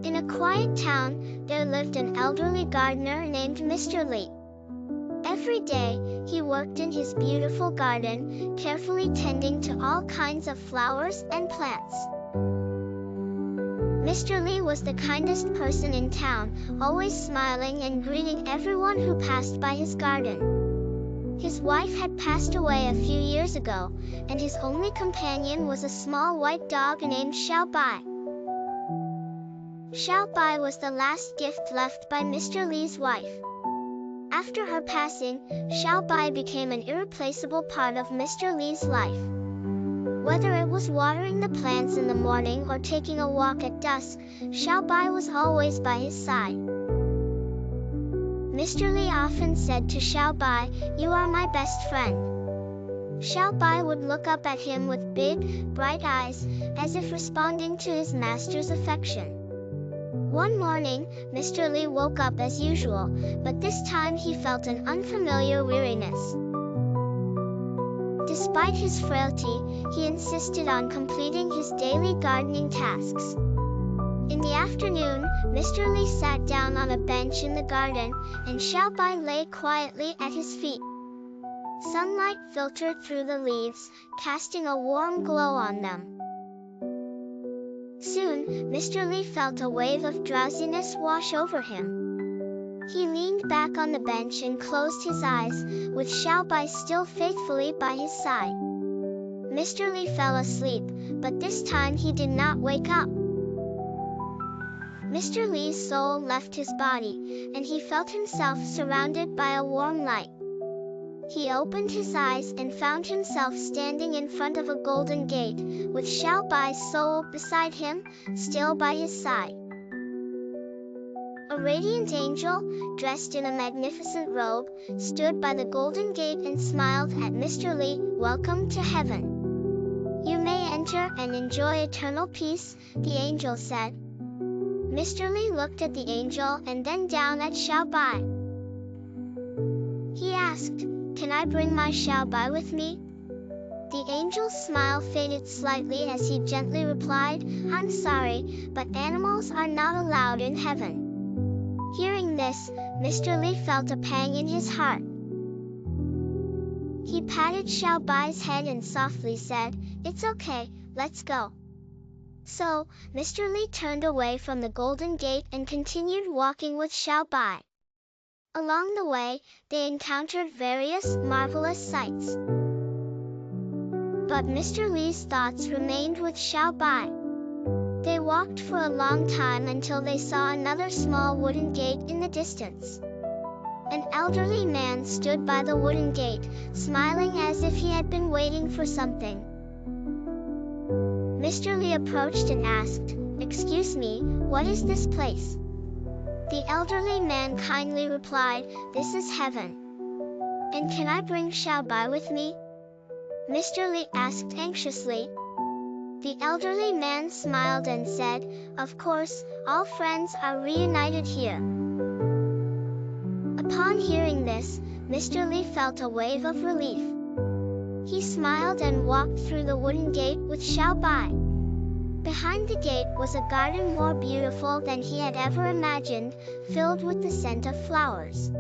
In a quiet town, there lived an elderly gardener named Mr. Li. Every day, he worked in his beautiful garden, carefully tending to all kinds of flowers and plants. Mr. Li was the kindest person in town, always smiling and greeting everyone who passed by his garden. His wife had passed away a few years ago, and his only companion was a small white dog named Xiao Bai. Xiao Bai was the last gift left by Mr. Li's wife. After her passing, Xiao Bai became an irreplaceable part of Mr. Li's life. Whether it was watering the plants in the morning or taking a walk at dusk, Xiao Bai was always by his side. Mr. Li often said to Xiao Bai, "You are my best friend." Xiao Bai would look up at him with big, bright eyes, as if responding to his master's affection. One morning, Mr. Li woke up as usual, but this time he felt an unfamiliar weariness. Despite his frailty, he insisted on completing his daily gardening tasks. In the afternoon, Mr. Li sat down on a bench in the garden, and Xiao Bai lay quietly at his feet. Sunlight filtered through the leaves, casting a warm glow on them. Soon, Mr. Li felt a wave of drowsiness wash over him. He leaned back on the bench and closed his eyes, with Xiao Bai still faithfully by his side. Mr. Li fell asleep, but this time he did not wake up. Mr. Li's soul left his body, and he felt himself surrounded by a warm light. He opened his eyes and found himself standing in front of a golden gate, with Xiao Bai's soul beside him, still by his side. A radiant angel, dressed in a magnificent robe, stood by the golden gate and smiled at Mr. Li. "Welcome to heaven. You may enter and enjoy eternal peace," the angel said. Mr. Li looked at the angel and then down at Xiao Bai. He asked, "Can I bring my Xiao Bai with me?" The angel's smile faded slightly as he gently replied, "I'm sorry, but animals are not allowed in heaven." Hearing this, Mr. Li felt a pang in his heart. He patted Xiao Bai's head and softly said, "It's okay, let's go." So, Mr. Li turned away from the golden gate and continued walking with Xiao Bai. Along the way, they encountered various marvelous sights. But Mr. Li's thoughts remained with Xiao Bai. They walked for a long time until they saw another small wooden gate in the distance. An elderly man stood by the wooden gate, smiling as if he had been waiting for something. Mr. Li approached and asked, "Excuse me, what is this place?" The elderly man kindly replied, "This is heaven." "And can I bring Xiao Bai with me?" Mr. Li asked anxiously. The elderly man smiled and said, "Of course, all friends are reunited here." Upon hearing this, Mr. Li felt a wave of relief. He smiled and walked through the wooden gate with Xiao Bai. Behind the gate was a garden more beautiful than he had ever imagined, filled with the scent of flowers.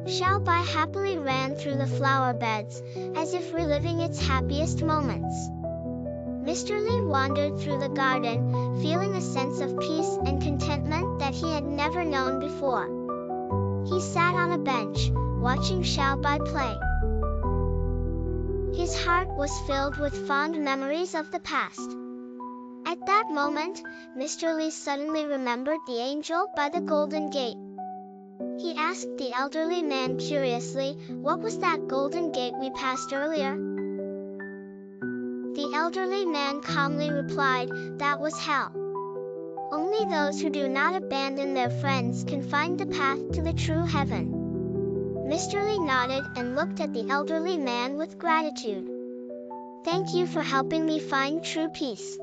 Xiao Bai happily ran through the flower beds, as if reliving its happiest moments. Mr. Li wandered through the garden, feeling a sense of peace and contentment that he had never known before. He sat on a bench, watching Xiao Bai play. His heart was filled with fond memories of the past. At that moment, Mr. Li suddenly remembered the angel by the golden gate. He asked the elderly man curiously, "What was that golden gate we passed earlier?" The elderly man calmly replied, "That was hell. Only those who do not abandon their friends can find the path to the true heaven." Mr. Li nodded and looked at the elderly man with gratitude. "Thank you for helping me find true peace.